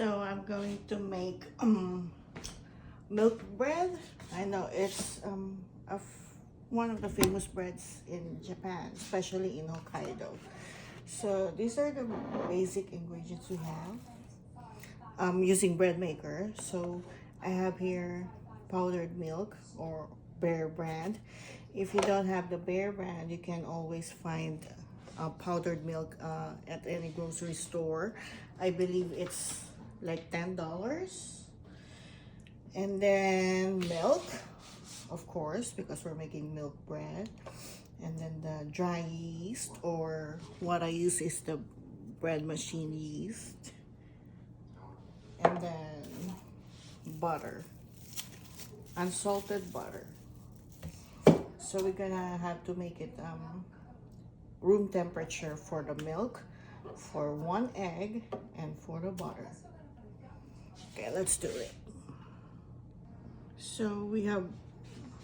So I'm going to make milk bread. I know it's one of the famous breads in Japan, especially in Hokkaido. So these are the basic ingredients we have. I'm using bread maker. So I have here powdered milk or bear brand. If you don't have the bear brand, you can always find powdered milk at any grocery store. I believe it's like $10. And then milk, of course, because we're making milk bread. And then the dry yeast, or what I use is the bread machine yeast. And then butter, unsalted butter. So we're gonna have to make it room temperature for the milk, for 1 egg, and for the butter. Okay, let's do it. So we have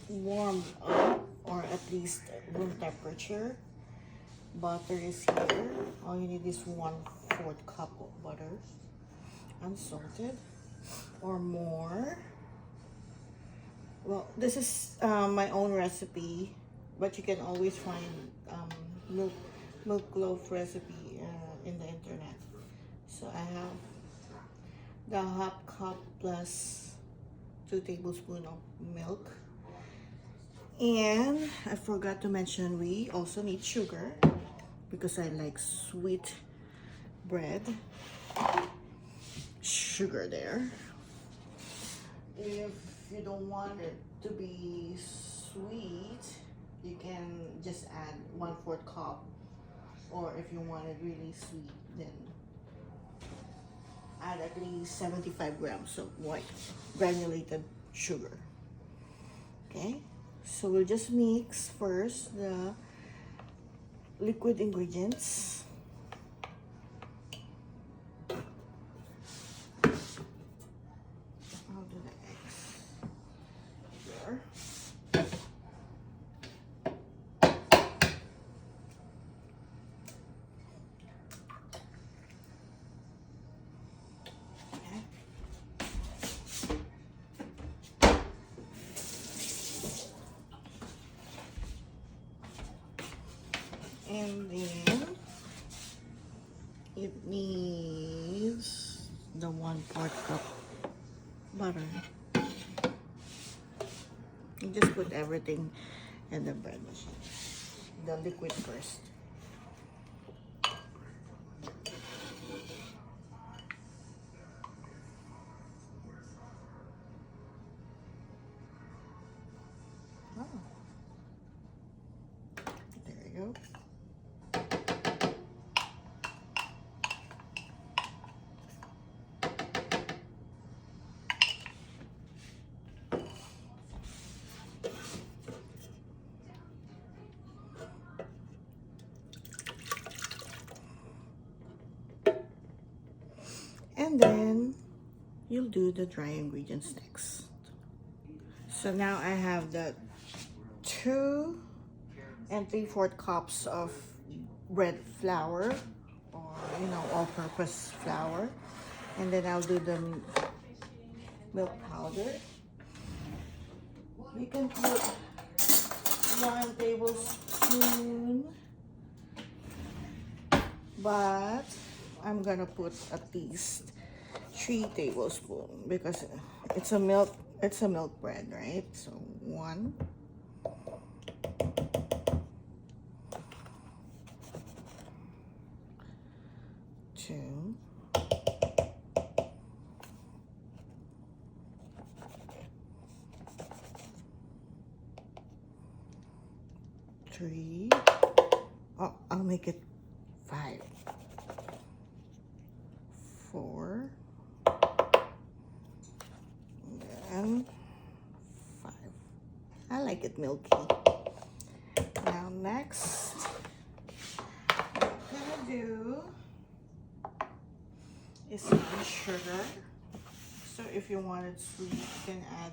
warmed up, or at least room temperature. Butter is here. All you need is 1/4 cup of butter, unsalted or more. Well, this is my own recipe, but you can always find milk loaf recipe in the internet. So I have the half cup plus 2 tablespoons of milk. And I forgot to mention we also need sugar because I like sweet bread. Sugar there. If you don't want it to be sweet, you can just add 1/4 cup, or if you want it really sweet, then add at least 75 grams of white granulated sugar. Okay, so we'll just mix first the liquid ingredients. I'll do the eggs here. Okay. And then it needs the 1/4 cup butter. You just put everything in the bread machine. The liquid first. Oh. There you go. And then you'll do the dry ingredients next. So now I have the 2 3/4 cups of bread flour, or all-purpose flour. And then I'll do the milk powder. You can put 1 tablespoon, but I'm gonna put at least 3 tablespoons because it's a milk bread, right? So 1, 2, 3. Oh, I'll make it 5, 4, and 5. I like it milky. Now next, what I'm gonna do is add sugar. So if you want it sweet, you can add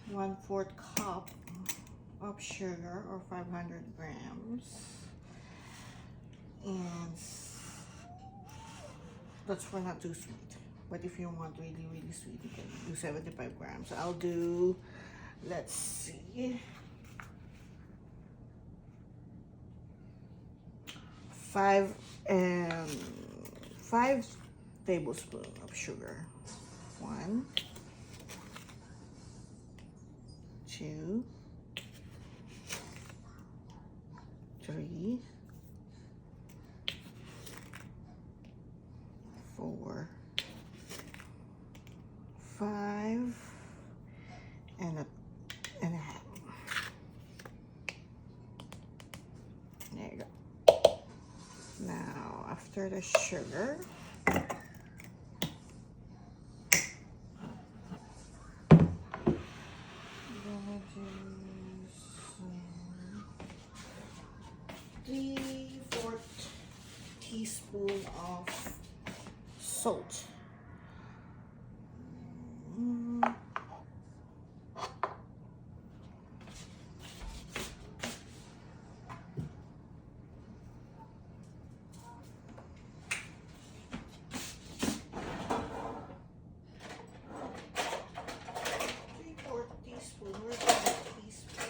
1/4 cup of sugar, or 500 grams. And That's for not too sweet. But if you want really, really sweet, you can do 75 grams. I'll do, let's see, 5 and 5 tablespoons of sugar. 1, 2, 3, 4, 5, and a half. There you go. Now, after the sugar, I'm gonna do some 3/4 teaspoon of salt. Mm. Teaspoon. Where's the teaspoon?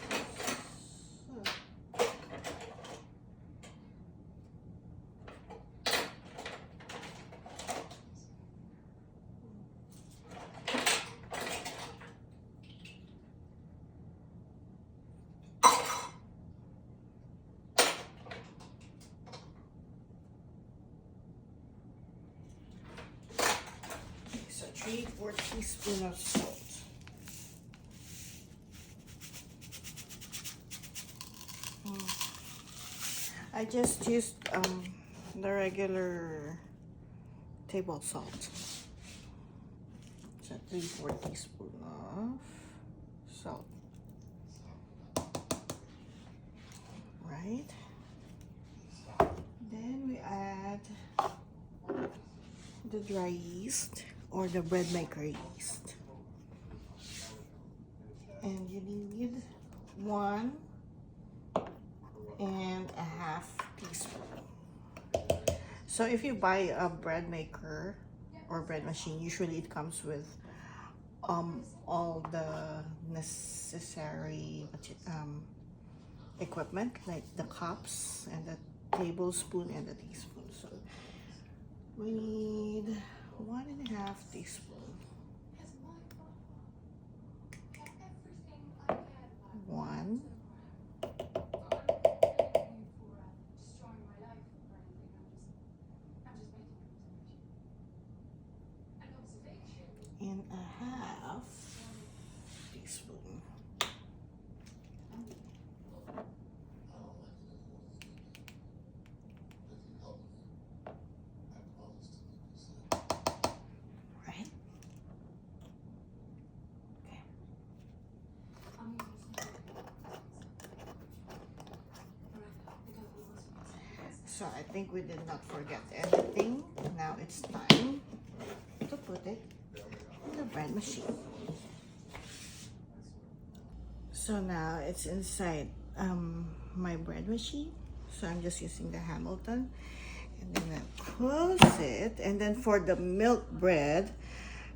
So 3/4 teaspoon of salt. I just used the regular table salt. So 3/4 teaspoon of salt. Right. Then we add the dry yeast or the bread maker yeast. And you need 1.5 teaspoon. So if you buy a bread maker or bread machine, usually it comes with all the necessary equipment, like the cups and the tablespoon and the teaspoon. So we need 1.5 teaspoon. 1. And a half teaspoon. Right? Okay. So I think we did not forget anything. Now it's time to put it in the bread machine. So now it's inside my bread machine. So I'm just using the Hamilton. And then I close it. And then for the milk bread,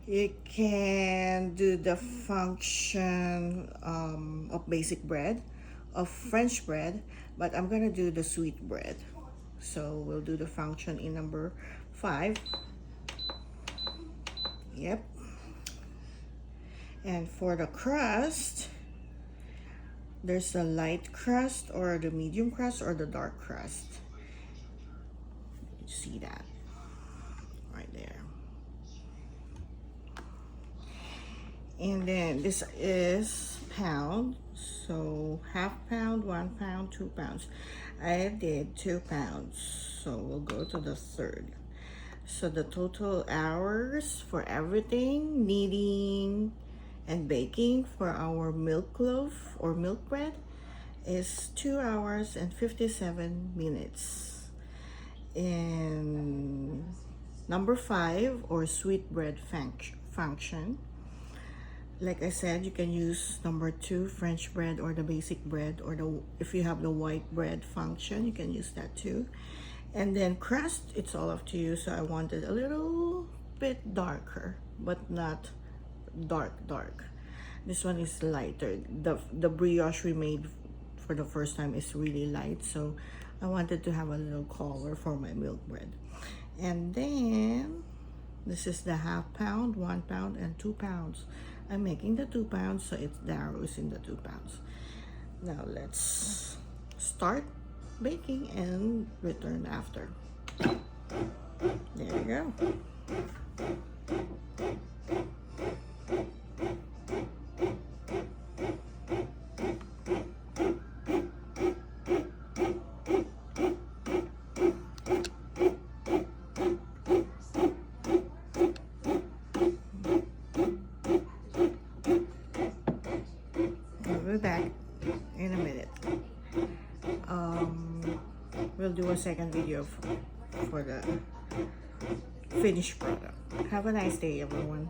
you can do the function of basic bread, of French bread, but I'm gonna do the sweet bread. So we'll do the function in number 5. Yep. And for the crust, there's a light crust or the medium crust or the dark crust. You see that right there. And then this is pound, so 1/2 pound, 1 pound, 2 pounds. I did 2 pounds, so we'll go to the 1/3. So the total hours for everything, kneading and baking for our milk loaf or milk bread is 2 hours and 57 minutes. In number 5 or sweet bread function, like I said, you can use number 2 French bread or the basic bread, or if you have the white bread function, you can use that too. And then crust, it's all up to you. So I wanted a little bit darker, but not dark. This one is lighter. The brioche we made for the first time is really light, so I wanted to have a little color for my milk bread. And then this is the ½ pound, 1 pound, and 2 pounds. I'm making the 2 pounds, so it's the arrows in the 2 pounds. Now let's start baking and return after. There you go. We'll be back in a minute. We'll do a second video for the finished product. Have a nice day, everyone.